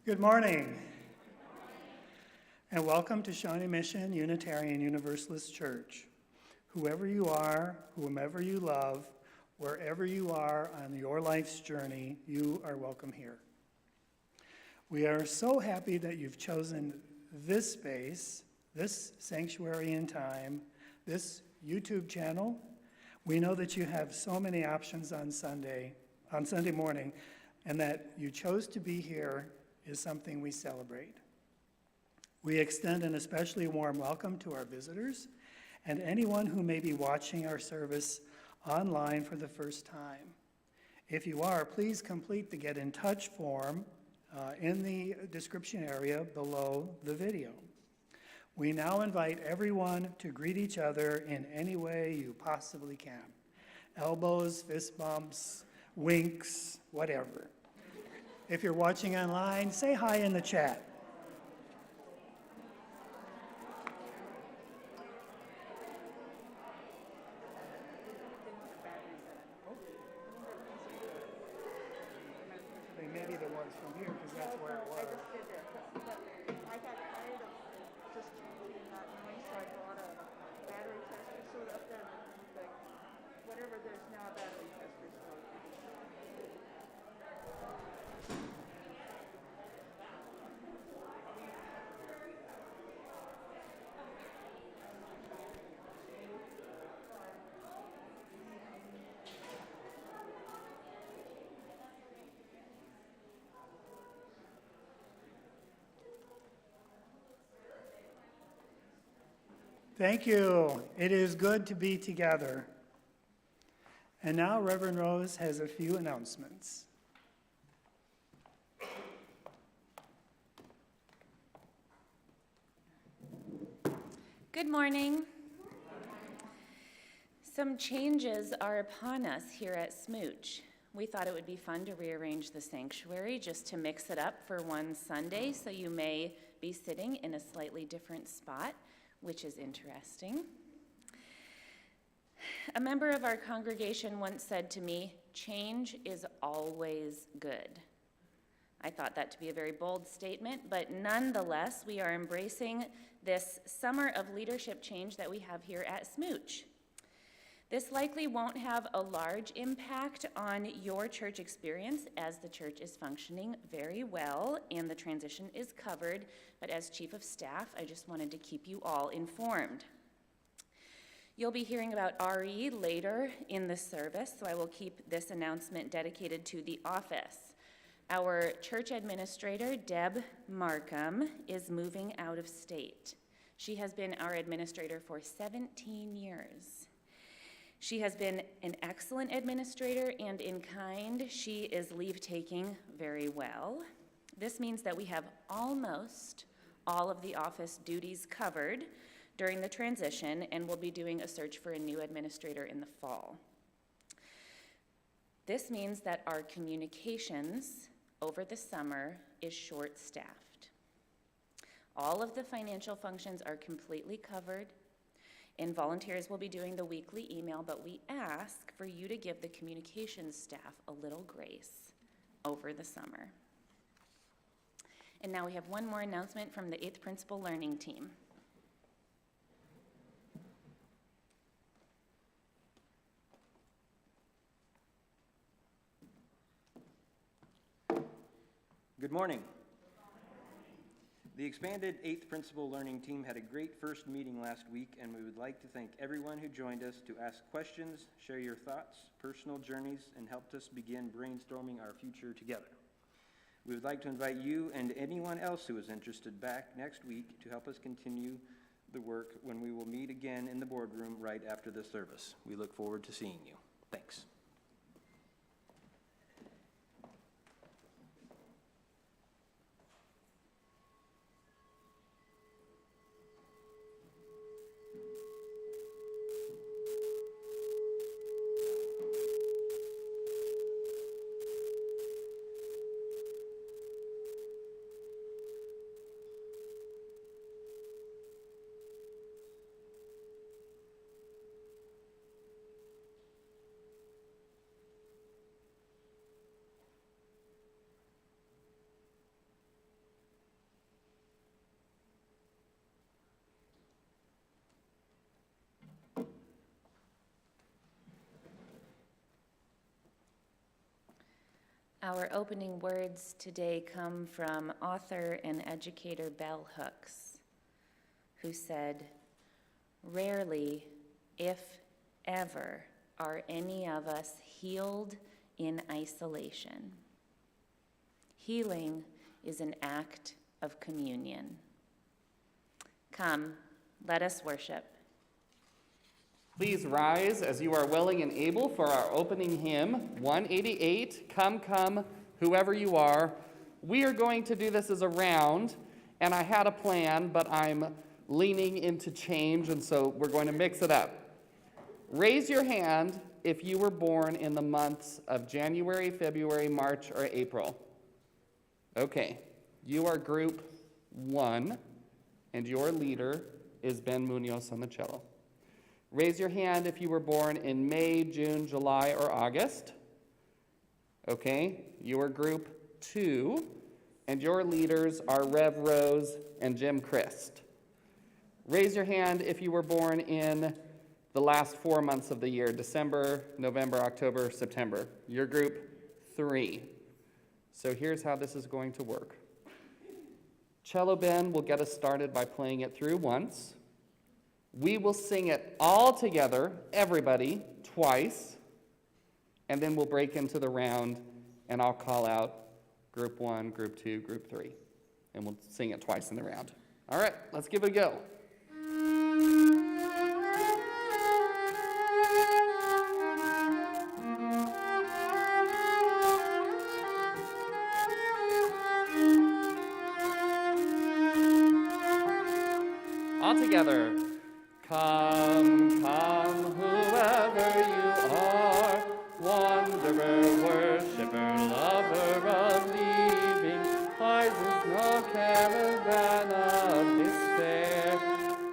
Good morning, and welcome to Shawnee Mission Unitarian Universalist Church. Whoever you are, whomever you love, wherever you are on your life's journey, you are welcome here. We are so happy that you've chosen this space, this sanctuary and time, this YouTube channel. We know that you have so many options on Sunday morning, and that you chose to be here is something we celebrate. We extend an especially warm welcome to our visitors and anyone who may be watching our service online for the first time. If you are, please complete the Get in Touch form in the description area below the video. We now invite everyone to greet each other in any way you possibly can. Elbows, fist bumps, winks, whatever. If you're watching online, say hi in the chat. They may be the ones from here because that's where it was. I got tired of just changing and not knowing, so I bought a battery tester. So up there, like, whatever, there's now a battery tester. So Thank you. It is good to be together. And now Reverend Rose has a few announcements. Good morning. Some changes are upon us here at SMUUCh. We thought it would be fun to rearrange the sanctuary just to mix it up for one Sunday, so you may be sitting in a slightly different spot, which is interesting. A member of our congregation once said to me, "Change is always good." I thought that to be a very bold statement, but nonetheless, we are embracing this summer of leadership change that we have here at SMUUCh. This likely won't have a large impact on your church experience, as the church is functioning very well and the transition is covered, but as Chief of Staff, I just wanted to keep you all informed. You'll be hearing about RE later in the service, so I will keep this announcement dedicated to the office. Our church administrator, Deb Markham, is moving out of state. She has been our administrator for 17 years. She has been an excellent administrator, and in kind, she is leave-taking very well. This means that we have almost all of the office duties covered during the transition, and we'll be doing a search for a new administrator in the fall. This means that our communications over the summer is short-staffed. All of the financial functions are completely covered, and volunteers will be doing the weekly email, but we ask for you to give the communications staff a little grace over the summer. And now we have one more announcement from the 8th Principal Learning Team. Good morning. The expanded 8th Principal Learning Team had a great first meeting last week, and we would like to thank everyone who joined us to ask questions, share your thoughts, personal journeys, and helped us begin brainstorming our future together. We would like to invite you and anyone else who is interested back next week to help us continue the work when we will meet again in the boardroom right after the service. We look forward to seeing you. Thanks. Our opening words today come from author and educator Bell Hooks, who said, "Rarely, if ever, are any of us healed in isolation. Healing is an act of communion." Come, let us worship. Please rise as you are willing and able for our opening hymn, 188, Come, Come, Whoever You Are. We are going to do this as a round, and I had a plan, but I'm leaning into change, and so we're going to mix it up. Raise your hand if you were born in the months of January, February, March, or April. Okay, you are group 1, and your leader is Ben Munoz on the cello. Raise your hand if you were born in May, June, July, or August. Okay, you are group 2, and your leaders are Rev Rose and Jim Christ. Raise your hand if you were born in the last 4 months of the year, December, November, October, September. You're group 3. So here's how this is going to work. Cello Ben will get us started by playing it through once. We will sing it all together, everybody, twice, and then we'll break into the round, and I'll call out group 1, group 2, group 3, and we'll sing it twice in the round. All right, let's give it a go. All together. Come, come, whoever you are, wanderer, worshiper, lover of leaving, ours is no caravan of despair.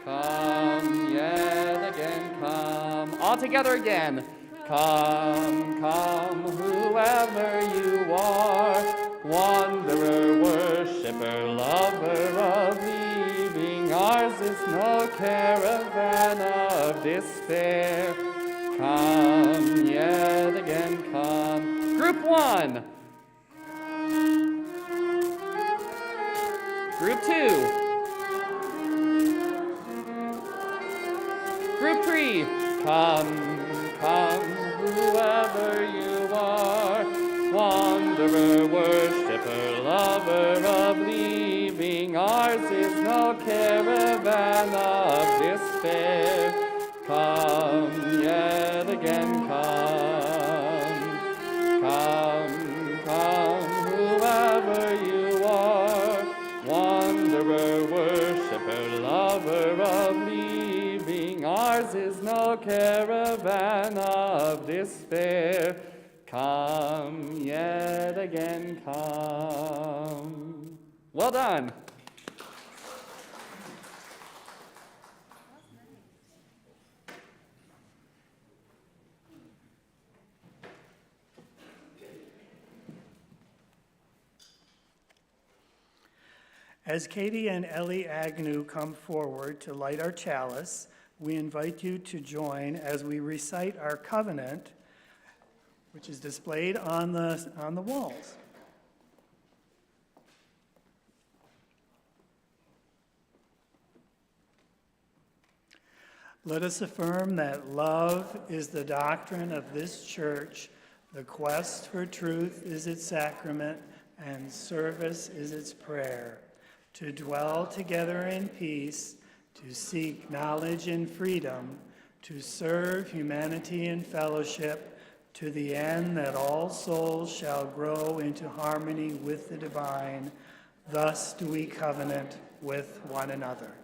Come yet again, come. All together again. Come, come, whoever you are, wanderer, worshiper, lover of leaving, ours is no caravan of despair. Come yet again, come. Group 1. Group 2. Group 3. Come, come, whoever you are, wanderer, worshiper, lover of leaving, ours is no caravan of despair. Come yet again, come. Come, come, whoever you are, wanderer, worshiper, lover of leaving, ours is no caravan of despair. Come yet again, come. Well done. As Katie and Ellie Agnew come forward to light our chalice, we invite you to join as we recite our covenant, which is displayed on the walls. Let us affirm that love is the doctrine of this church, the quest for truth is its sacrament, and service is its prayer. To dwell together in peace, to seek knowledge and freedom, to serve humanity and fellowship, to the end that all souls shall grow into harmony with the divine. Thus do we covenant with one another.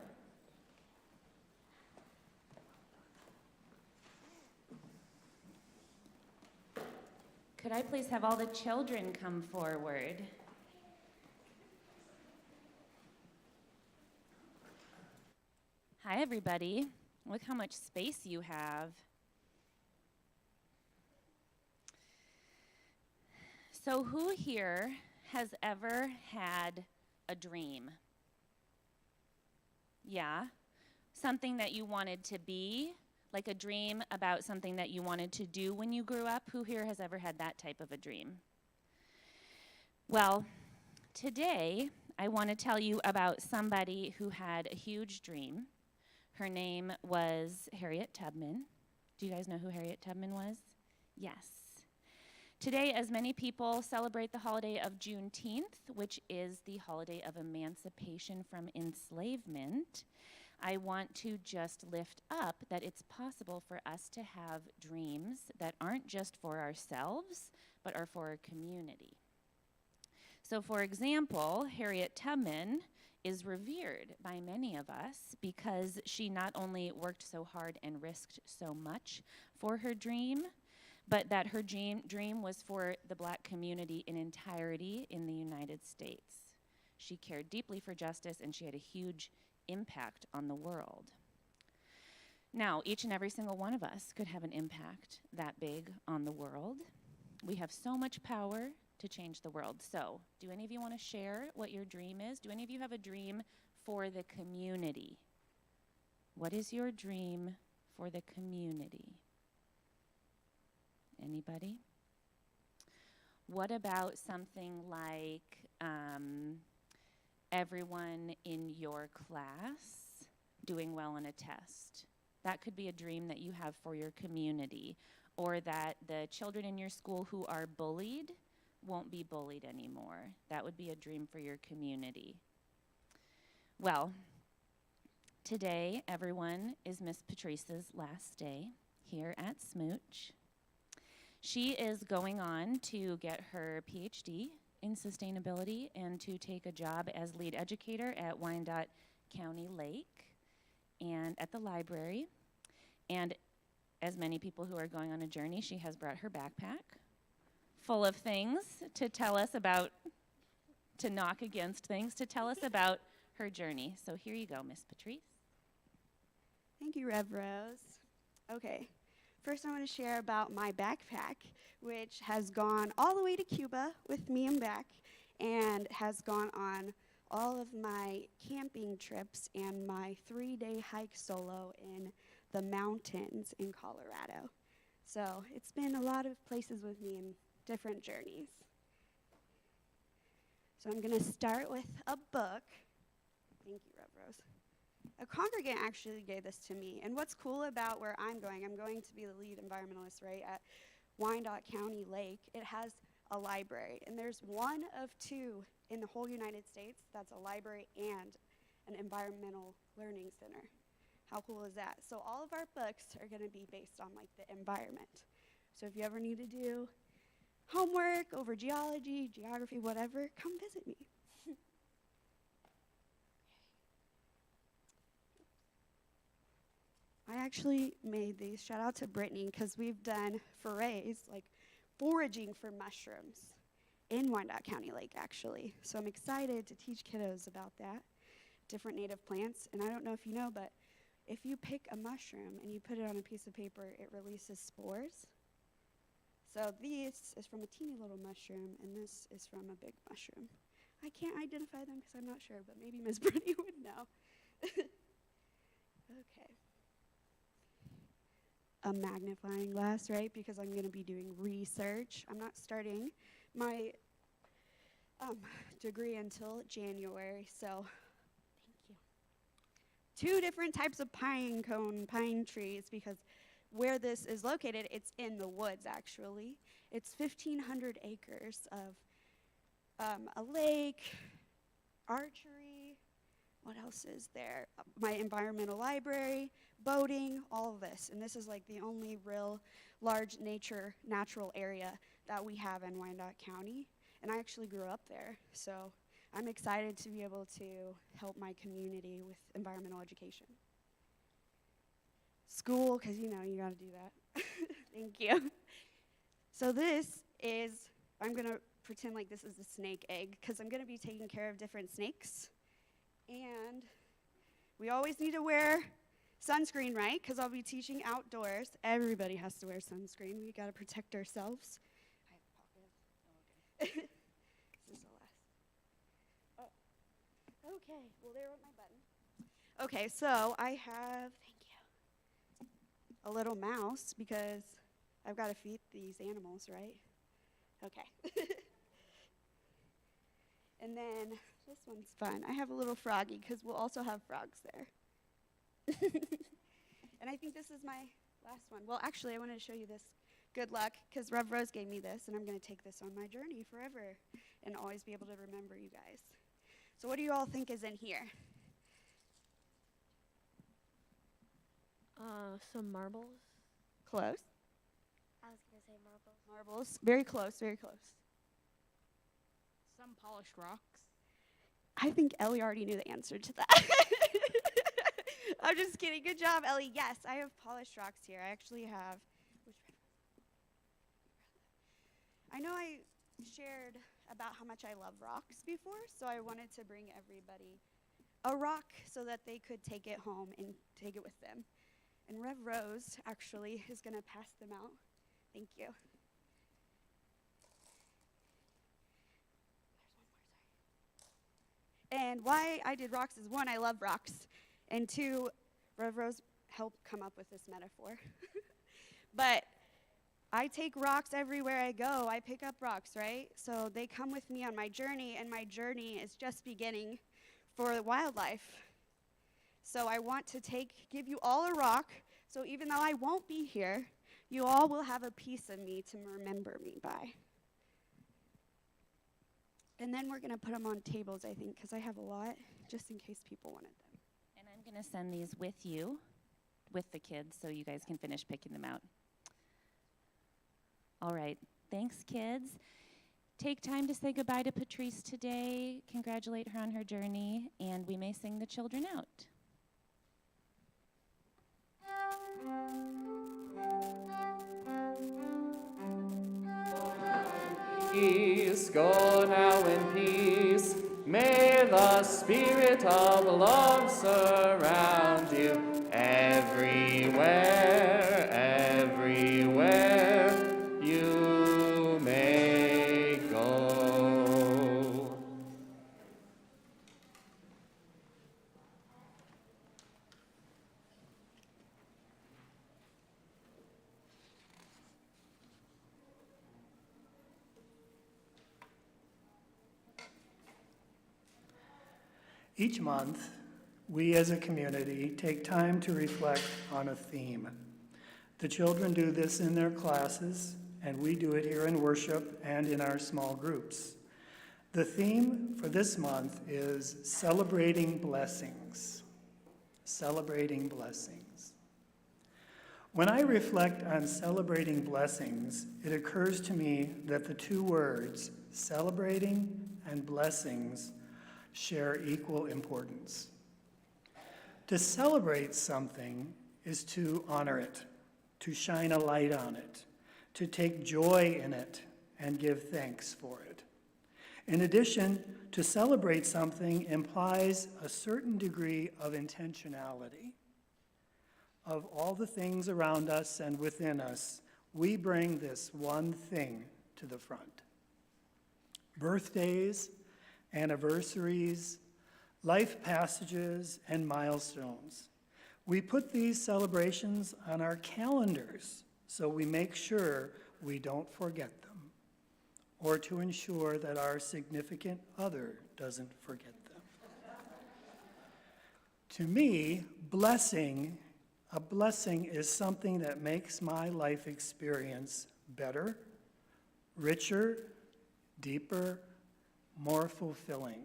Could I please have all the children come forward? Hi, everybody. Look how much space you have. So who here has ever had a dream? Yeah? Something that you wanted to be, like a dream about something that you wanted to do when you grew up? Who here has ever had that type of a dream? Well, today I want to tell you about somebody who had a huge dream. Her name was Harriet Tubman. Do you guys know who Harriet Tubman was? Yes. Today, as many people celebrate the holiday of Juneteenth, which is the holiday of emancipation from enslavement, I want to just lift up that it's possible for us to have dreams that aren't just for ourselves, but are for our community. So, for example, Harriet Tubman is revered by many of us because she not only worked so hard and risked so much for her dream, but that her dream was for the Black community in entirety in the United States. She cared deeply for justice, and she had a huge impact on the world. Now, each and every single one of us could have an impact that big on the world. We have so much power to change the world. So, do any of you want to share what your dream is? Do any of you have a dream for the community? What is your dream for the community? Anybody? What about something like everyone in your class doing well on a test? That could be a dream that you have for your community. Or that the children in your school who are bullied won't be bullied anymore. That would be a dream for your community. Well, today, everyone, is Miss Patrice's last day here at SMUUCh. She is going on to get her PhD in sustainability and to take a job as lead educator at Wyandotte County Lake and at the library. And as many people who are going on a journey, she has brought her backpack full of things to tell us about, to knock against things, to tell us about her journey. So here you go, Miss Patrice. Thank you, Rev Rose. Okay, first I want to share about my backpack, which has gone all the way to Cuba with me and back, and has gone on all of my camping trips and my 3-day hike solo in the mountains in Colorado. So it's been a lot of places with me and different journeys. So I'm going to start with a book. Thank you, Rev Rose. A congregant actually gave this to me. And what's cool about where I'm going to be the lead environmentalist, right, at Wyandotte County Lake. It has a library. And there's one of 2 in the whole United States that's a library and an environmental learning center. How cool is that? So all of our books are going to be based on like the environment. So if you ever need to do homework over geology, geography, whatever, come visit me. I actually made these. Shout out to Brittany, because we've done forays, like foraging for mushrooms in Wyandotte County Lake, actually. So I'm excited to teach kiddos about that, different native plants. And I don't know if you know, but if you pick a mushroom and you put it on a piece of paper, it releases spores. So this is from a teeny little mushroom, and this is from a big mushroom. I can't identify them because I'm not sure, but maybe Ms. Brittany would know. Okay. A magnifying glass, right? Because I'm going to be doing research. I'm not starting my degree until January, so thank you. 2 different types of pine trees, because where this is located, it's in the woods, actually. It's 1,500 acres of a lake, archery, what else is there? My environmental library, boating, all of this. And this is like the only real large natural area that we have in Wyandotte County. And I actually grew up there, so I'm excited to be able to help my community with environmental education. School, because you know, you gotta do that. Thank you. So this is, I'm gonna pretend like this is a snake egg, because I'm gonna be taking care of different snakes. And we always need to wear sunscreen, right? Because I'll be teaching outdoors. Everybody has to wear sunscreen. We gotta protect ourselves. I have pockets. Oh, okay. This is the last. Oh. Okay, well, there went my button. Okay, so I have, thank you, a little mouse, because I've got to feed these animals, right? Okay. And then this one's fun. I have a little froggy because we'll also have frogs there. And I think this is my last one. Well, actually, I wanted to show you this. Good luck, because Rev Rose gave me this, and I'm going to take this on my journey forever and always be able to remember you guys. So what do you all think is in here? Some marbles. Close. I was gonna say marbles. Marbles. Very close, very close. Some polished rocks. I think Ellie already knew the answer to that. I'm just kidding. Good job, Ellie. Yes, I have polished rocks here. I actually have. I know I shared about how much I love rocks before, so I wanted to bring everybody a rock so that they could take it home and take it with them. And Rev Rose actually is going to pass them out. Thank you. And why I did rocks is, one, I love rocks, and two, Rev Rose helped come up with this metaphor. But I take rocks everywhere I go. I pick up rocks, right? So they come with me on my journey, and my journey is just beginning for the wildlife. So I want to give you all a rock, so even though I won't be here, you all will have a piece of me to remember me by. And then we're going to put them on tables, I think, because I have a lot, just in case people wanted them. And I'm going to send these with you, with the kids, so you guys can finish picking them out. All right. Thanks, kids. Take time to say goodbye to Patrice today, congratulate her on her journey, and we may sing the children out. Peace, go now in peace. May the spirit of love surround you everywhere, everywhere you may go. Each month, we as a community take time to reflect on a theme. The children do this in their classes, and we do it here in worship and in our small groups. The theme for this month is celebrating blessings. Celebrating blessings. When I reflect on celebrating blessings, it occurs to me that the two words, celebrating and blessings, share equal importance. To celebrate something is to honor it, to shine a light on it, to take joy in it, and give thanks for it. In addition, to celebrate something implies a certain degree of intentionality. Of all the things around us and within us, we bring this one thing to the front. Birthdays, anniversaries, life passages, and milestones. We put these celebrations on our calendars so we make sure we don't forget them, or to ensure that our significant other doesn't forget them. To me, a blessing is something that makes my life experience better, richer, deeper, more fulfilling.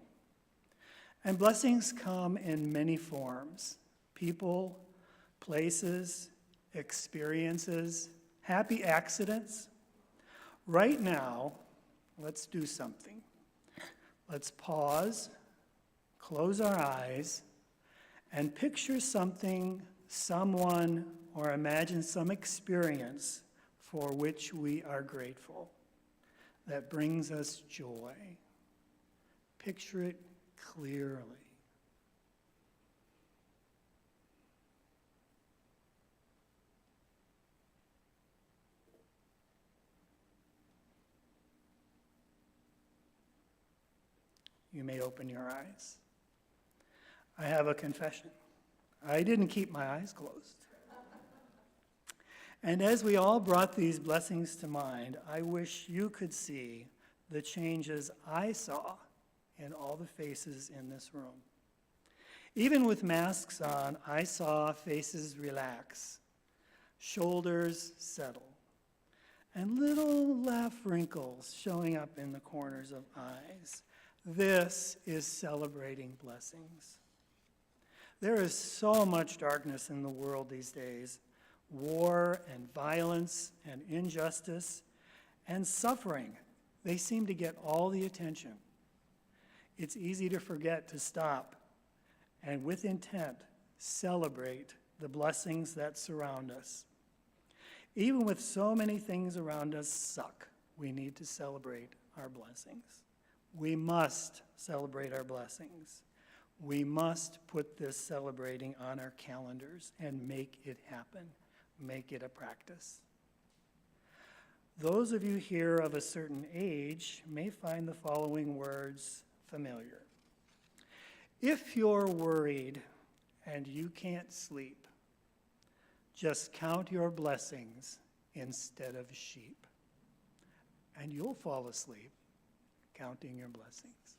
And blessings come in many forms: people, places, experiences, happy accidents. Right now, let's do something. Let's pause, close our eyes, and picture something, someone, or imagine some experience for which we are grateful, that brings us joy. Picture it clearly. You may open your eyes. I have a confession. I didn't keep my eyes closed. And as we all brought these blessings to mind, I wish you could see the changes I saw in all the faces in this room. Even with masks on, I saw faces relax, shoulders settle, and little laugh wrinkles showing up in the corners of eyes. This is celebrating blessings. There is so much darkness in the world these days. War and violence and injustice and suffering, they seem to get all the attention. It's easy to forget to stop and with intent celebrate the blessings that surround us. Even with so many things around us suck, we need to celebrate our blessings. We must celebrate our blessings. We must put this celebrating on our calendars and make it happen. Make it a practice. Those of you here of a certain age may find the following words familiar. If you're worried and you can't sleep, just count your blessings instead of sheep, and you'll fall asleep counting your blessings.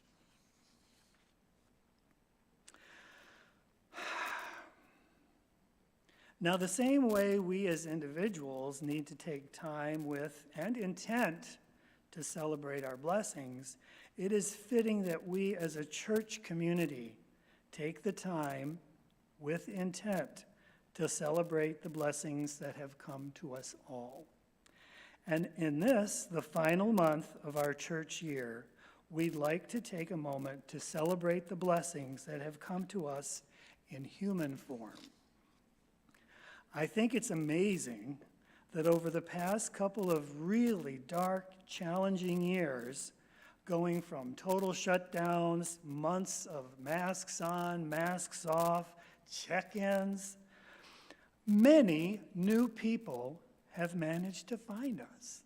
Now, the same way we as individuals need to take time with and intent to celebrate our blessings, it is fitting that we as a church community take the time with intent to celebrate the blessings that have come to us all. And in this, the final month of our church year, we'd like to take a moment to celebrate the blessings that have come to us in human form. I think it's amazing that over the past couple of really dark, challenging years, going from total shutdowns, months of masks on, masks off, check-ins, many new people have managed to find us.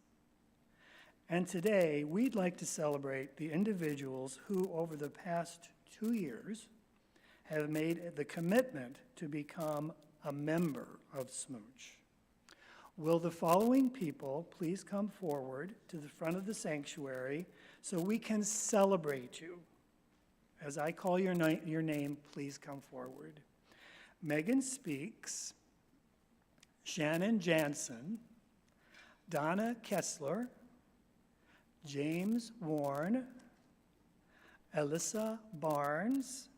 And today, we'd like to celebrate the individuals who, over the past 2 years, have made the commitment to become a member of SMUUCh. Will the following people please come forward to the front of the sanctuary so we can celebrate you? As I call your name, please come forward. Megan Speaks, Shannon Jansen, Donna Kessler, James Warren, Alyssa Barnes,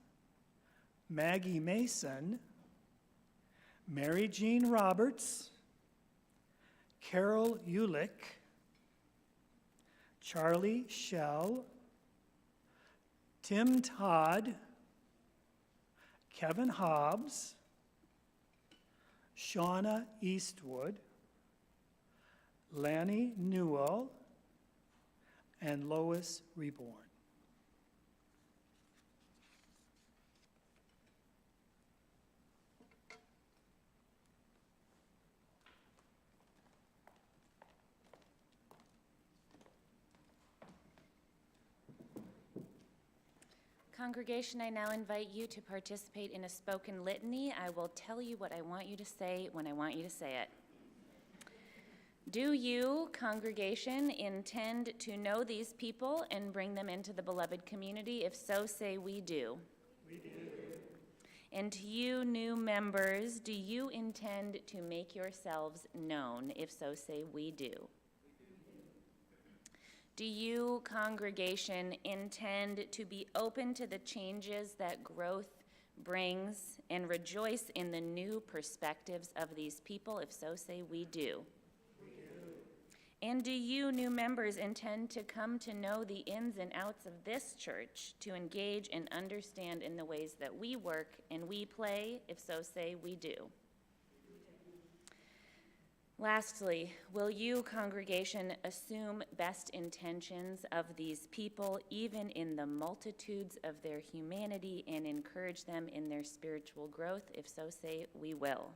Maggie Mason, Mary Jean Roberts, Carol Ulick, Charlie Schell, Tim Todd, Kevin Hobbs, Shauna Eastwood, Lanny Newell, and Lois Reborn. Congregation, I now invite you to participate in a spoken litany. I will tell you what I want you to say when I want you to say it. Do you, congregation, intend to know these people and bring them into the beloved community? If so, say we do. We do. And to you, new members, do you intend to make yourselves known? If so, say we do. Do you, congregation, intend to be open to the changes that growth brings and rejoice in the new perspectives of these people? If so, say we do. We do. And do you, new members, intend to come to know the ins and outs of this church, to engage and understand in the ways that we work and we play? If so, say we do. Lastly, will you, congregation, assume best intentions of these people, even in the multitudes of their humanity, and encourage them in their spiritual growth? If so, say, we will.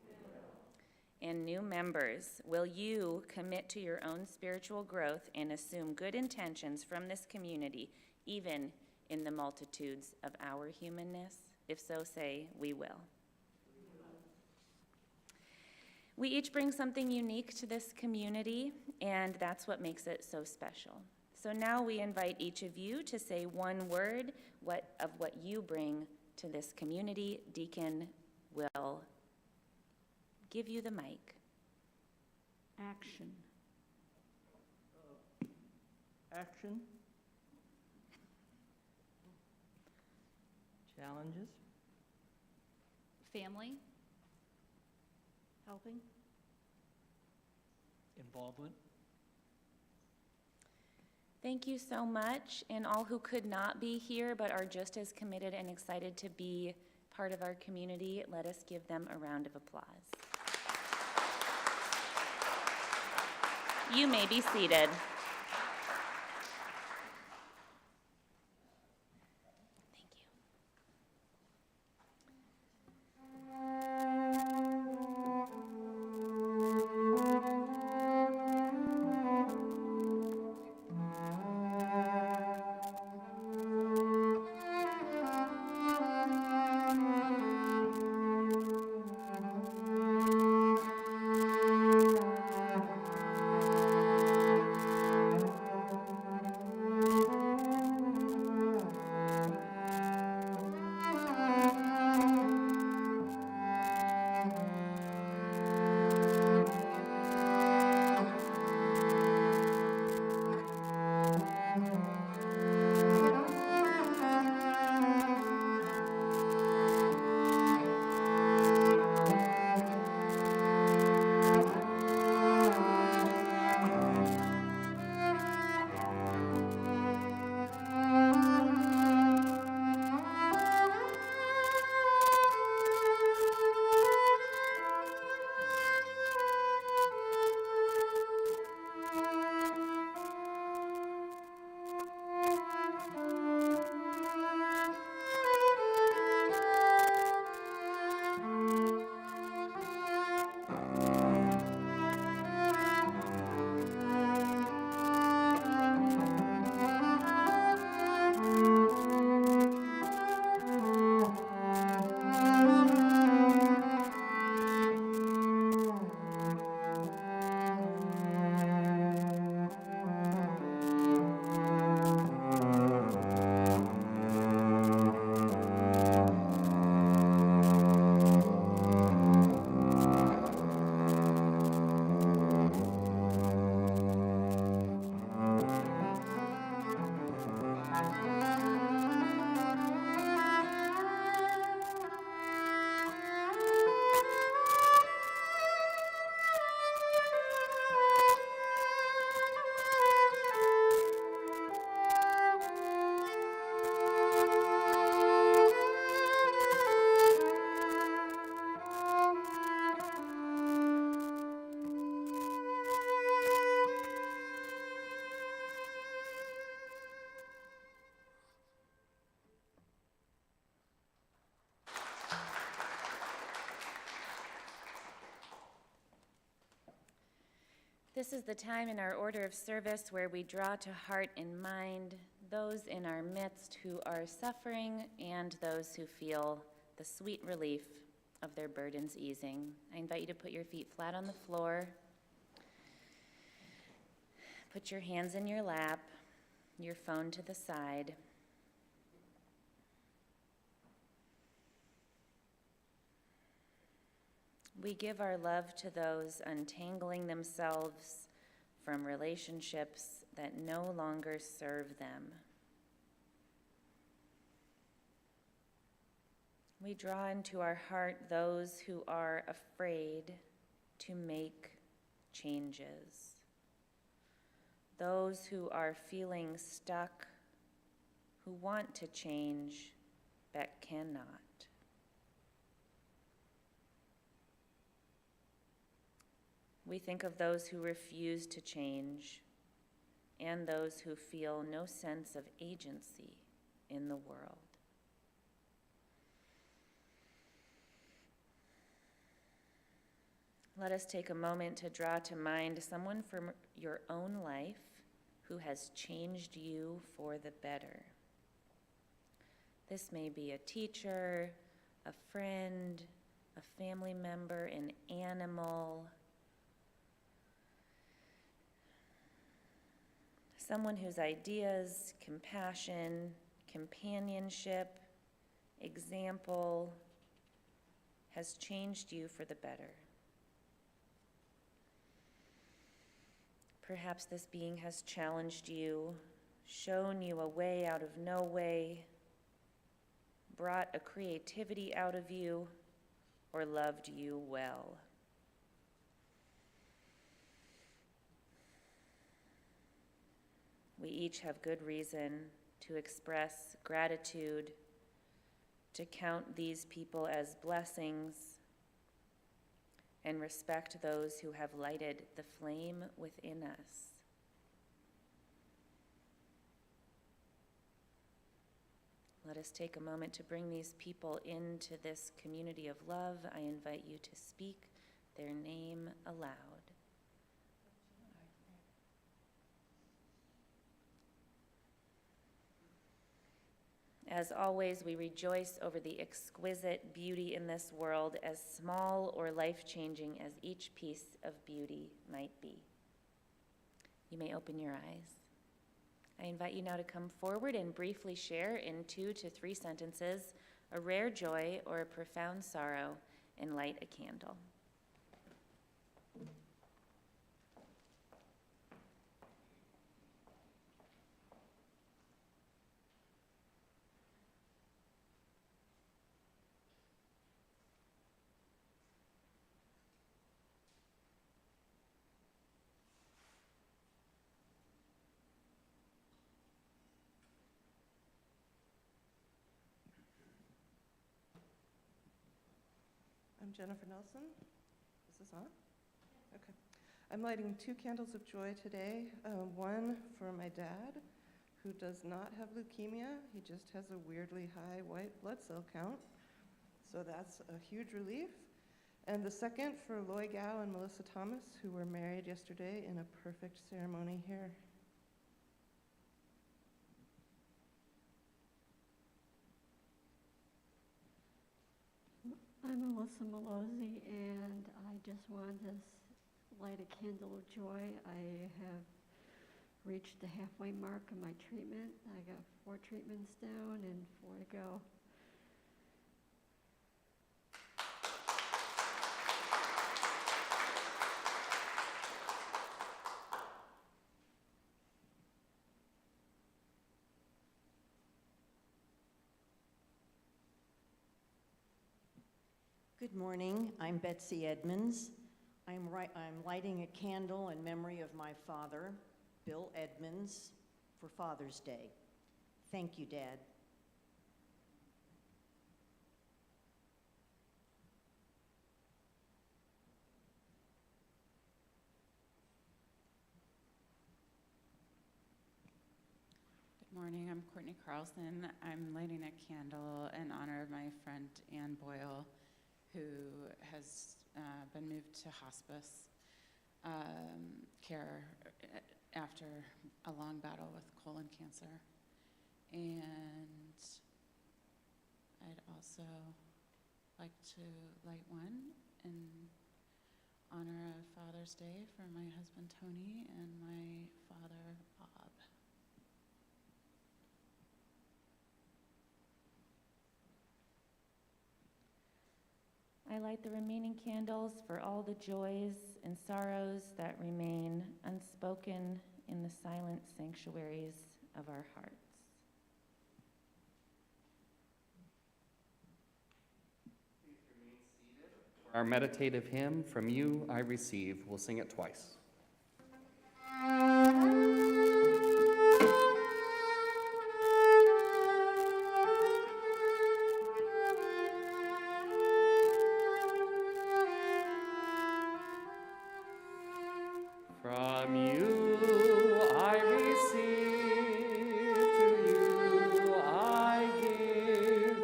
We will. And new members, will you commit to your own spiritual growth and assume good intentions from this community, even in the multitudes of our humanness? If so, say, we will. We each bring something unique to this community, and that's what makes it so special. So now we invite each of you to say one word of what you bring to this community. Deacon will give you the mic. Action. Action. Challenges. Family. Helping. Involvement. Thank you so much, and all who could not be here but are just as committed and excited to be part of our community, let us give them a round of applause. You may be seated. Thank you. This is the time in our order of service where we draw to heart and mind those in our midst who are suffering and those who feel the sweet relief of their burdens easing. I invite you to put your feet flat on the floor. Put your hands in your lap, your phone to the side. We give our love to those untangling themselves from relationships that no longer serve them. We draw into our heart those who are afraid to make changes, those who are feeling stuck, who want to change but cannot. We think of those who refuse to change and those who feel no sense of agency in the world. Let us take a moment to draw to mind someone from your own life who has changed you for the better. This may be a teacher, a friend, a family member, an animal, someone whose ideas, compassion, companionship, example has changed you for the better. Perhaps this being has challenged you, shown you a way out of no way, brought a creativity out of you, or loved you well. We each have good reason to express gratitude, to count these people as blessings, and respect those who have lighted the flame within us. Let us take a moment to bring these people into this community of love. I invite you to speak their name aloud. As always, we rejoice over the exquisite beauty in this world, as small or life-changing as each piece of beauty might be. You may open your eyes. I invite you now to come forward and briefly share in 2 to 3 sentences a rare joy or a profound sorrow and light a candle. I'm Jennifer Nelson. Is this on? Okay. I'm lighting 2 candles of joy today. One for my dad, who does not have leukemia. He just has a weirdly high white blood cell count. So that's a huge relief. And the second for Loy Gao and Melissa Thomas, who were married yesterday in a perfect ceremony here. I'm Melissa Malozzi, and I just wanted to light a candle of joy. I have reached the halfway mark of my treatment. I got 4 treatments down and 4 to go. Good morning. I'm Betsy Edmonds. I'm lighting a candle in memory of my father, Bill Edmonds, for Father's Day. Thank you, Dad. Good morning. I'm Courtney Carlson. I'm lighting a candle in honor of my friend Ann Boyle, who has been moved to hospice care after a long battle with colon cancer. And I'd also like to light one in honor of Father's Day for my husband Tony and my father Bob. I light the remaining candles for all the joys and sorrows that remain unspoken in the silent sanctuaries of our hearts. Please remain seated. Our meditative hymn, From You I Receive. We'll sing it twice. From you I receive, to you I give,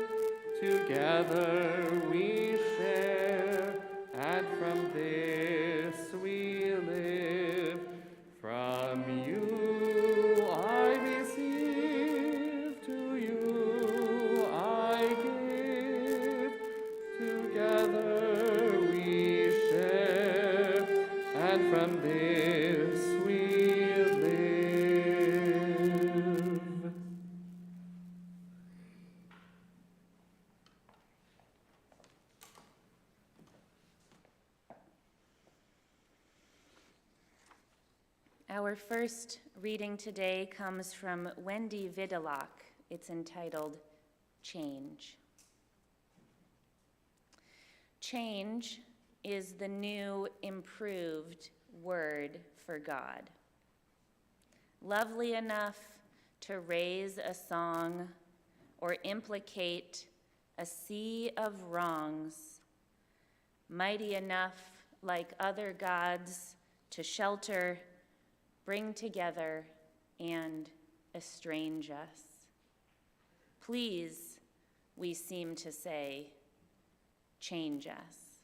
together we share, and from this we live. From you I receive, to you I give, together we share, and from this we live. Our first reading today comes from Wendy Vidalak. It's entitled Change. Change is the new, improved word for God. Lovely enough to raise a song or implicate a sea of wrongs, mighty enough, like other gods, to shelter, bring together, and estrange us. Please, we seem to say, change us.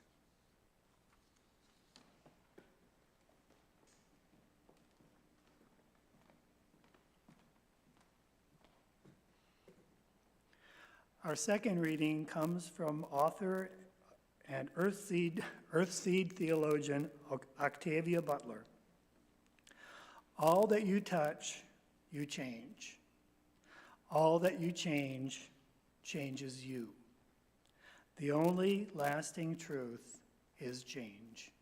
Our second reading comes from author and Earthseed theologian Octavia Butler. All that you touch, you change. All that you change, changes you. The only lasting truth is change.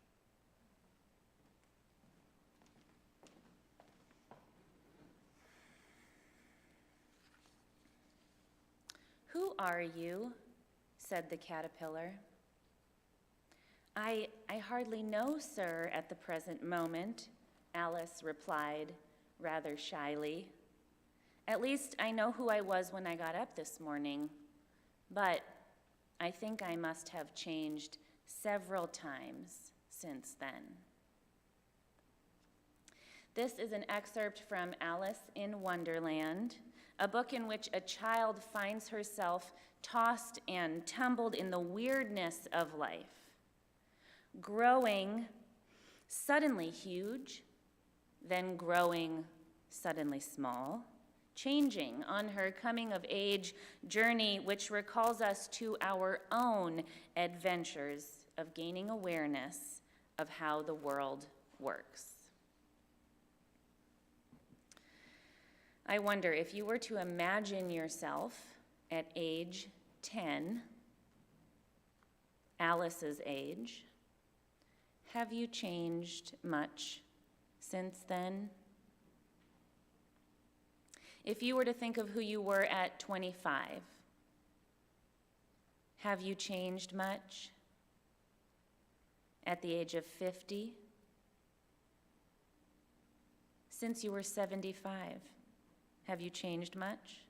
"Who are you?" said the caterpillar. I hardly know, sir, at the present moment," Alice replied, rather shyly. "At least I know who I was when I got up this morning, but I think I must have changed several times since then." This is an excerpt from Alice in Wonderland, a book in which a child finds herself tossed and tumbled in the weirdness of life, growing suddenly huge, then growing suddenly small, changing on her coming-of-age journey, which recalls us to our own adventures of gaining awareness of how the world works. I wonder if you were to imagine yourself at age 10, Alice's age, have you changed much since then? If you were to think of who you were at 25, have you changed much? At the age of 50? Since you were 75, have you changed much?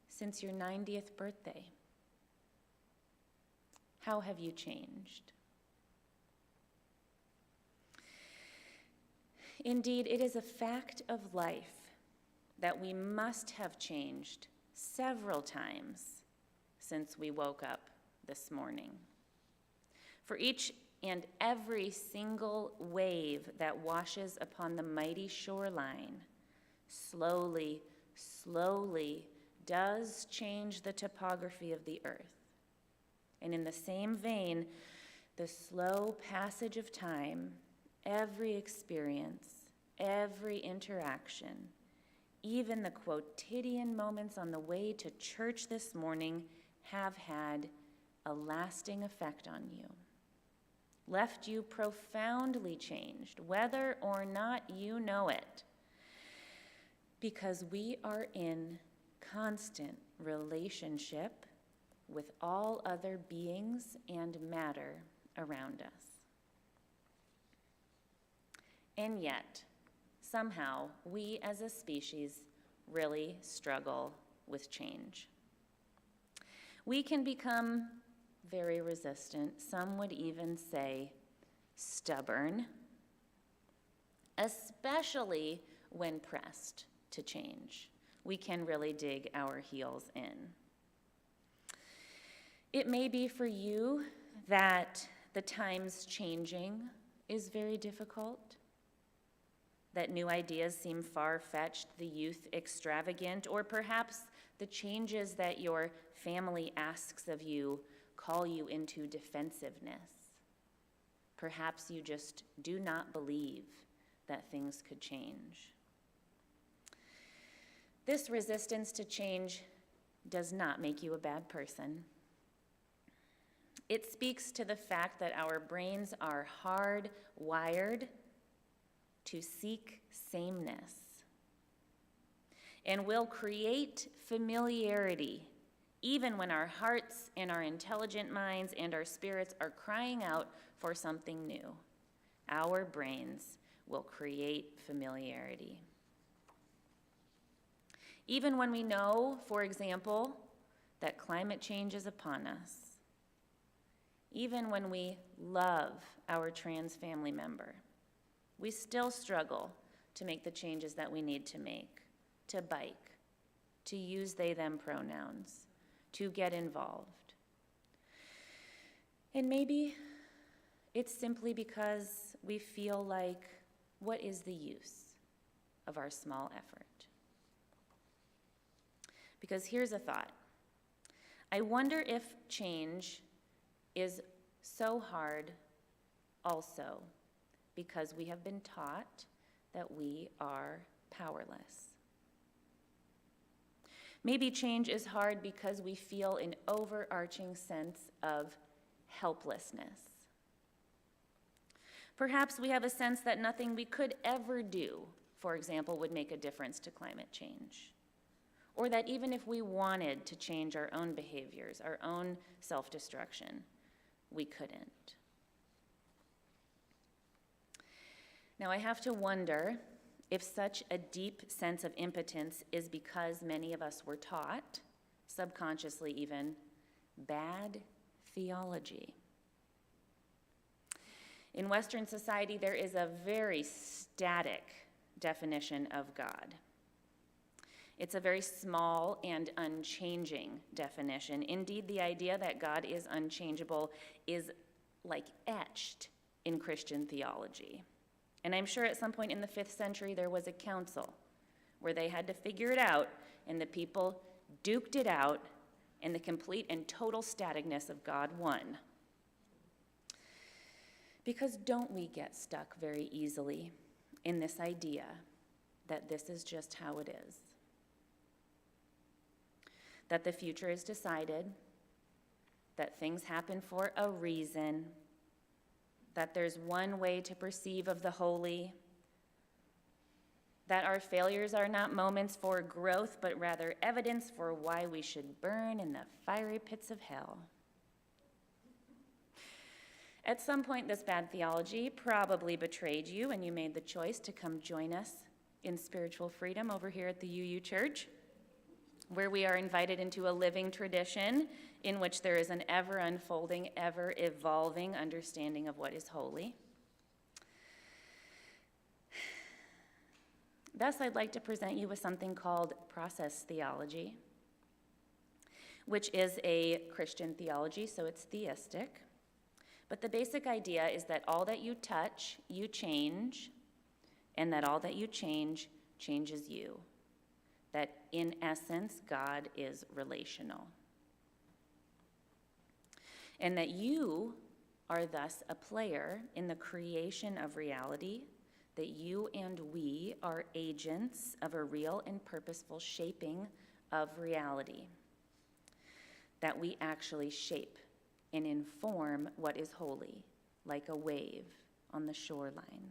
Since your 90th birthday, how have you changed? Indeed, it is a fact of life that we must have changed several times since we woke up this morning. For each and every single wave that washes upon the mighty shoreline slowly, slowly does change the topography of the earth. And in the same vein, the slow passage of time, every experience, every interaction, even the quotidian moments on the way to church this morning have had a lasting effect on you, left you profoundly changed, whether or not you know it, because we are in constant relationship with all other beings and matter around us. And yet, somehow, we as a species really struggle with change. We can become very resistant, some would even say stubborn, especially when pressed to change. We can really dig our heels in. It may be for you that the times changing is very difficult, that new ideas seem far-fetched, the youth extravagant, or perhaps the changes that your family asks of you call you into defensiveness. Perhaps you just do not believe that things could change. This resistance to change does not make you a bad person. It speaks to the fact that our brains are hardwired to seek sameness. And will create familiarity, even when our hearts and our intelligent minds and our spirits are crying out for something new. Our brains will create familiarity. Even when we know, for example, that climate change is upon us. Even when we love our trans family member, we still struggle to make the changes that we need to make, to bike, to use they, them pronouns, to get involved. And maybe it's simply because we feel like, what is the use of our small effort? Because here's a thought. I wonder if change is so hard also because we have been taught that we are powerless. Maybe change is hard because we feel an overarching sense of helplessness. Perhaps we have a sense that nothing we could ever do, for example, would make a difference to climate change. Or that even if we wanted to change our own behaviors, our own self-destruction, we couldn't. Now, I have to wonder if such a deep sense of impotence is because many of us were taught, subconsciously even, bad theology. In Western society, there is a very static definition of God. It's a very small and unchanging definition. Indeed, the idea that God is unchangeable is like etched in Christian theology. And I'm sure at some point in the 5th century there was a council where they had to figure it out, and the people duked it out, and the complete and total staticness of God won. Because don't we get stuck very easily in this idea that this is just how it is? That the future is decided, that things happen for a reason, that there's one way to perceive of the holy, that our failures are not moments for growth, but rather evidence for why we should burn in the fiery pits of hell. At some point, this bad theology probably betrayed you, and you made the choice to come join us in spiritual freedom over here at the UU Church, where we are invited into a living tradition in which there is an ever-unfolding, ever-evolving understanding of what is holy. Thus, I'd like to present you with something called process theology, which is a Christian theology, so it's theistic. But the basic idea is that all that you touch, you change, and that all that you change changes you. That in essence, God is relational. And that you are thus a player in the creation of reality, that you and we are agents of a real and purposeful shaping of reality. That we actually shape and inform what is holy, like a wave on the shoreline.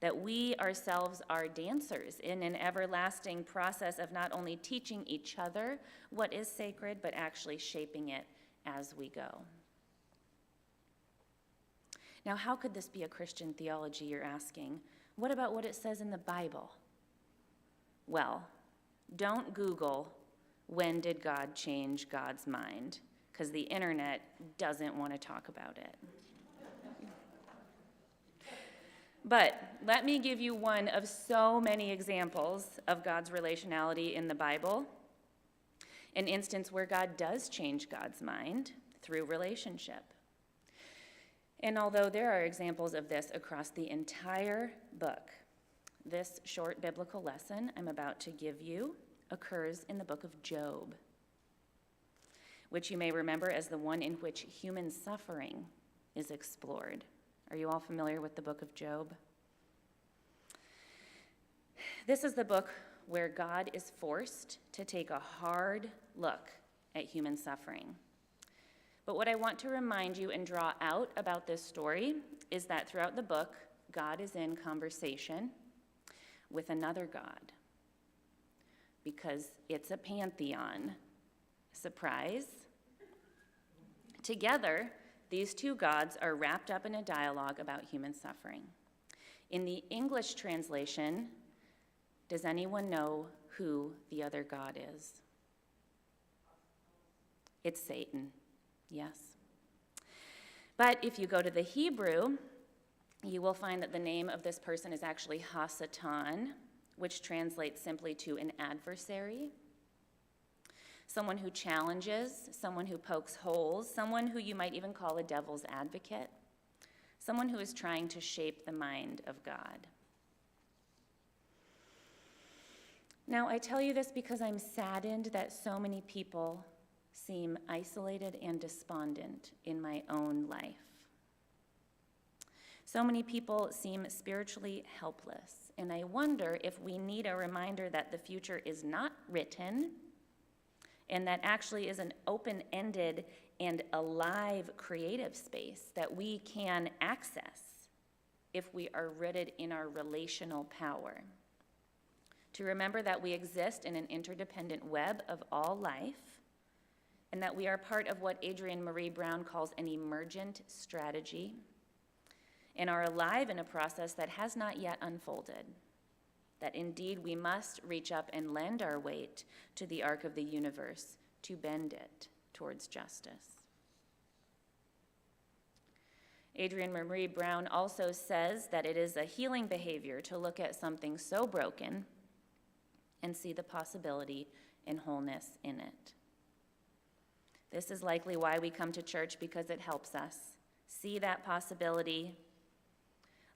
That we ourselves are dancers in an everlasting process of not only teaching each other what is sacred, but actually shaping it as we go. Now, how could this be a Christian theology, you're asking? What about what it says in the Bible? Well, don't Google, when did God change God's mind? Because the internet doesn't want to talk about it. But let me give you one of so many examples of God's relationality in the Bible, an instance where God does change God's mind through relationship. And although there are examples of this across the entire book, this short biblical lesson I'm about to give you occurs in the book of Job, which you may remember as the one in which human suffering is explored. Are you all familiar with the book of Job? This is the book where God is forced to take a hard look at human suffering. But what I want to remind you and draw out about this story is that throughout the book, God is in conversation with another God, because it's a pantheon. Surprise. Together, these two gods are wrapped up in a dialogue about human suffering. In the English translation, does anyone know who the other God is? It's Satan, yes. But if you go to the Hebrew, you will find that the name of this person is actually Hasatan, which translates simply to an adversary, someone who challenges, someone who pokes holes, someone who you might even call a devil's advocate, someone who is trying to shape the mind of God. Now, I tell you this because I'm saddened that so many people seem isolated and despondent in my own life. So many people seem spiritually helpless, and I wonder if we need a reminder that the future is not written, and that actually is an open-ended and alive creative space that we can access if we are rooted in our relational power. To remember that we exist in an interdependent web of all life, and that we are part of what Adrienne Marie Brown calls an emergent strategy, and are alive in a process that has not yet unfolded. That indeed we must reach up and lend our weight to the arc of the universe to bend it towards justice. Adrienne Marie Brown also says that it is a healing behavior to look at something so broken and see the possibility and wholeness in it. This is likely why we come to church, because it helps us see that possibility.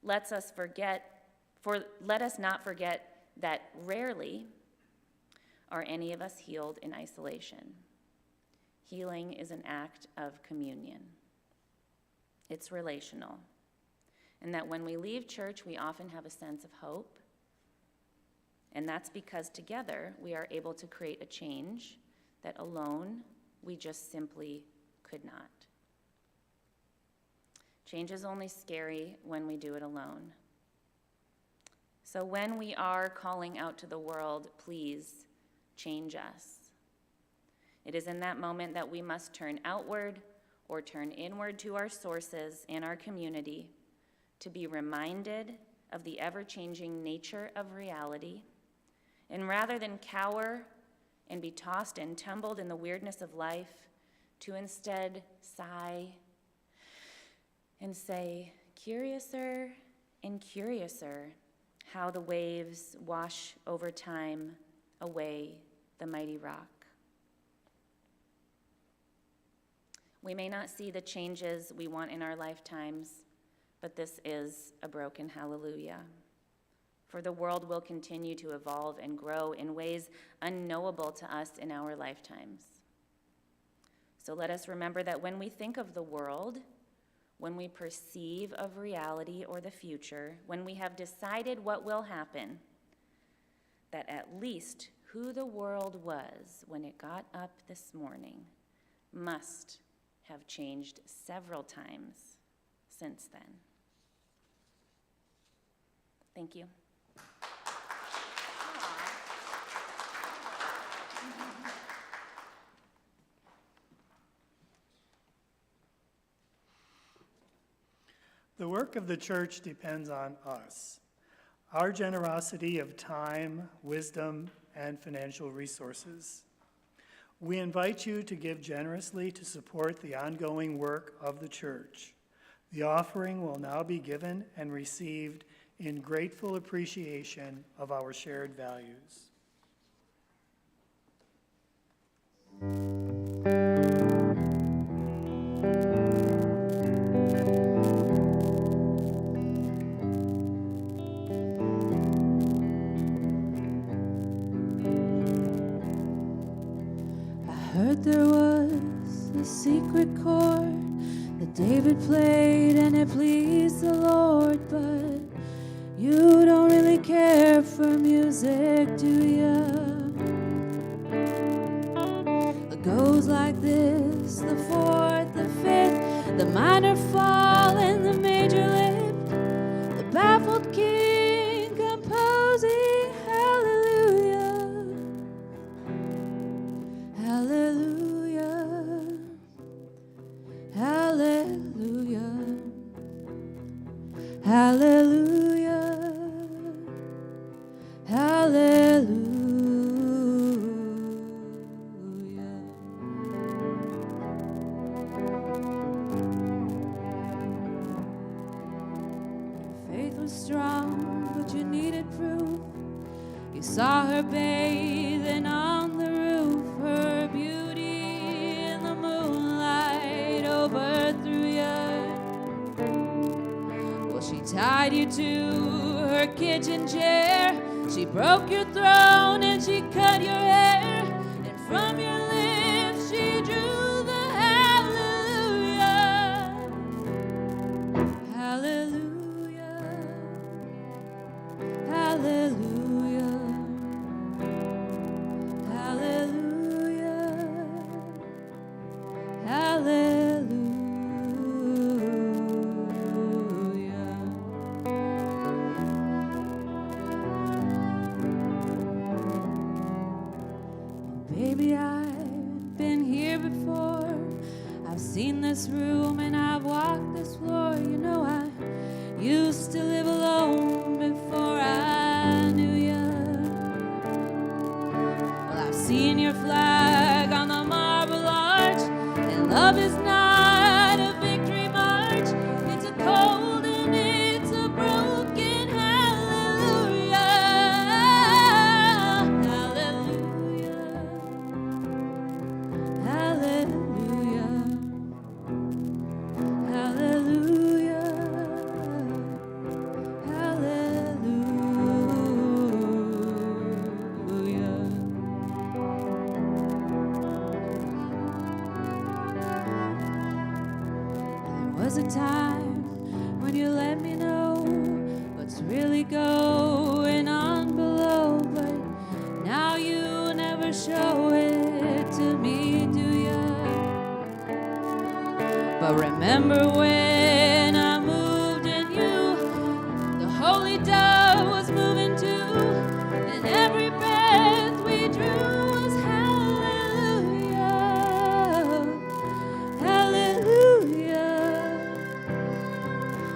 Let us not forget that rarely are any of us healed in isolation. Healing is an act of communion. It's relational. And that when we leave church, we often have a sense of hope. And that's because together we are able to create a change that alone we just simply could not. Change is only scary when we do it alone. So when we are calling out to the world, please change us. It is in that moment that we must turn outward or turn inward to our sources and our community to be reminded of the ever-changing nature of reality. And rather than cower and be tossed and tumbled in the weirdness of life, to instead sigh and say, curiouser and curiouser, how the waves wash over time away the mighty rock. We may not see the changes we want in our lifetimes, but this is a broken hallelujah. For the world will continue to evolve and grow in ways unknowable to us in our lifetimes. So let us remember that when we think of the world, when we perceive of reality or the future, when we have decided what will happen, that at least who the world was when it got up this morning must have changed several times since then. Thank you. The work of the church depends on us, our generosity of time, wisdom, and financial resources. We invite you to give generously to support the ongoing work of the church. The offering will now be given and received in grateful appreciation of our shared values. There was a secret chord that David played and it pleased the Lord, but you don't really care for music, do ya? It goes like this: the fourth, the fifth, the minor fall, and the major lift, the bow Hallelujah. Hallelujah. Your faith was strong, but you needed proof. You saw her bathing on the roof, her beauty in the moonlight overthrew you. Well, she tied you to her kitchen chair. She broke your throne and she cut your hair. And from your lips she drew the hallelujah. Hallelujah. Hallelujah. Hallelujah. Hallelujah. Baby, I've been here before. I've seen this room and I've walked this floor. You know, I used to live alone before I knew you. Well, I've seen your flag on the marble arch, and love is not a victory march. It's a cold and it's a broken hallelujah. Hallelujah. Hallelujah. There was a time when you let me know what's really going on below, but now you never show it to me, do you? But remember when I moved in you, the holy dove was moving too, and every breath we drew was hallelujah. Hallelujah.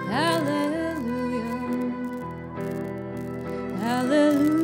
Hallelujah. Hallelujah.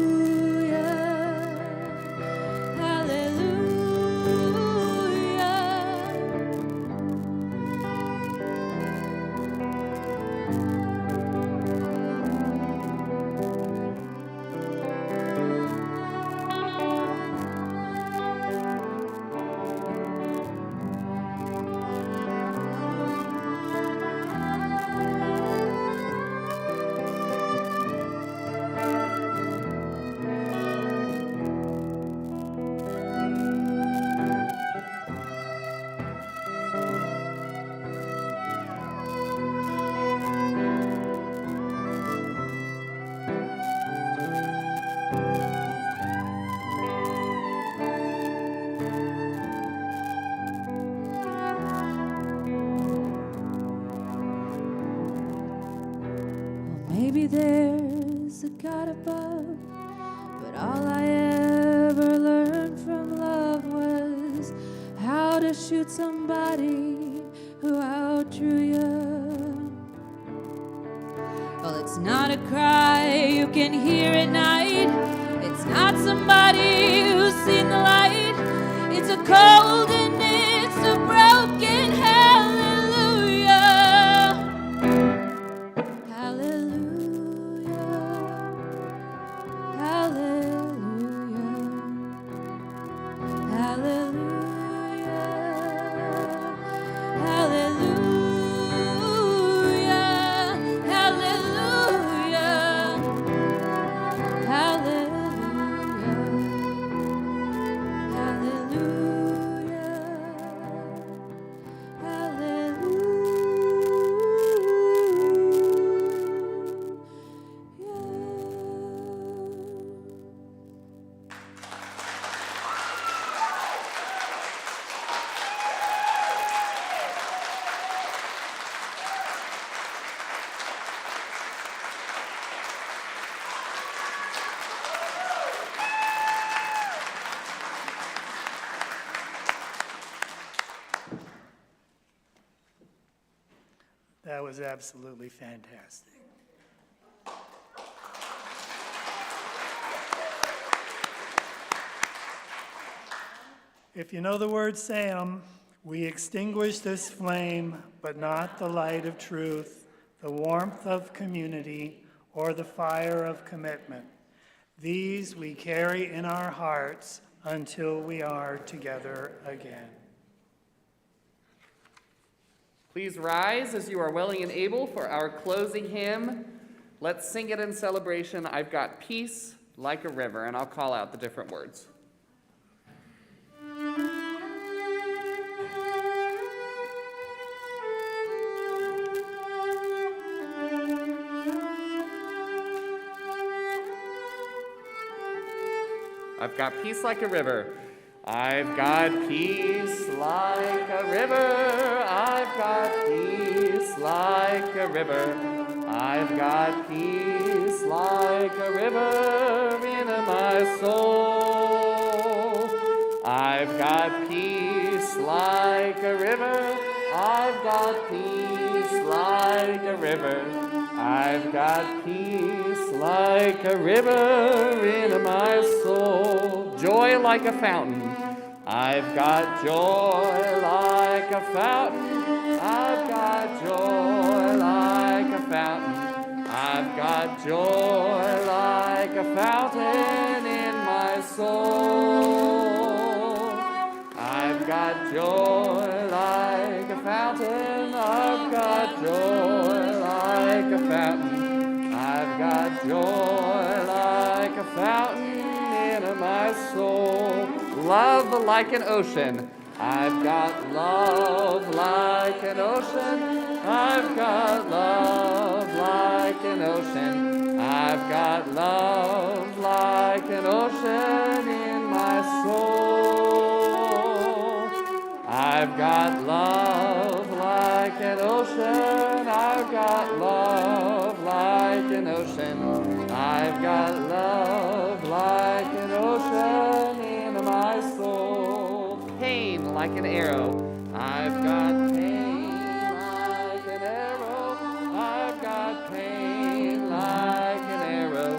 Maybe there's a God above, but all I ever learned from love was how to shoot somebody who outdrew you. Well, it's not a cry you can hear at night. It's not somebody who's seen the light. It's a cold and it's a broken hallelujah. Hallelujah. Hallelujah. Hallelujah. Hallelujah. Hallelujah. That was absolutely fantastic. If you know the word Sam, we extinguish this flame, but not the light of truth, the warmth of community, or the fire of commitment. These we carry in our hearts until we are together again. Please rise as you are willing and able for our closing hymn. Let's sing it in celebration. I've got peace like a river, and I'll call out the different words. I've got peace like a river. I've got peace like a river. I've got peace like a river. I've got peace like a river in my soul. I've got peace like a river. I've got peace like a river. I've got peace like a river in my soul. Joy like a fountain. I've got joy like a fountain. I've got joy like a fountain. I've got joy like a fountain in my soul. I've got joy like a fountain. I've got joy like a fountain. I've got joy like a fountain in my soul. Love like an ocean. I've got love like an ocean. I've got love like an ocean. I've got love like an ocean in my soul. I've got love like an ocean. I've got love like an ocean. I've got love like an ocean in my soul. Pain like an arrow. I've got pain like an arrow. I've got pain like an arrow.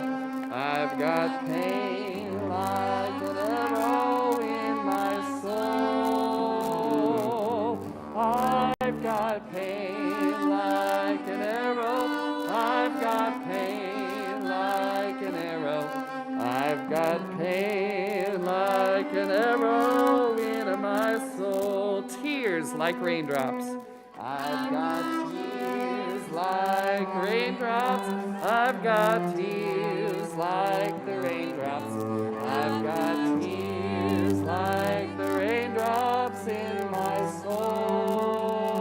I've got pain like an arrow in my soul. I've got pain like an arrow. I've got pain like an arrow. I've got pain like an arrow in my soul. Tears like raindrops. I've got tears like raindrops. I've got tears like the raindrops. I've got tears like the raindrops in my soul.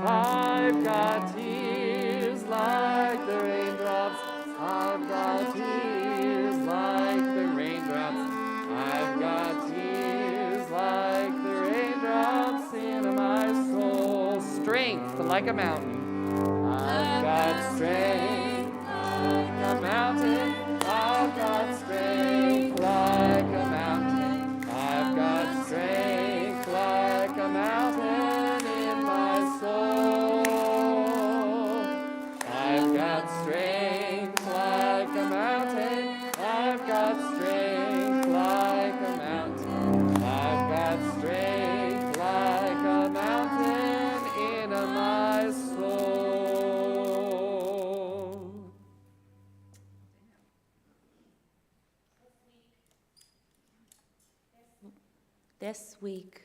I've got tears like the raindrops. I've got tears like the raindrops. I've got tears like the raindrops in my soul. Strength like a mountain. I've got strength like a mountain. I've got strength like a mountain. I've got strength like a mountain in my soul. I've got strength like a mountain. I've got strength like a mountain. I've got strength like a mountain in my soul. This week,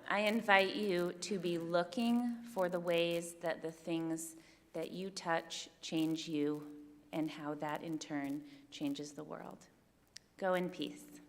I invite you to be looking for the ways that the things that you touch change you and how that in turn changes the world. Go in peace.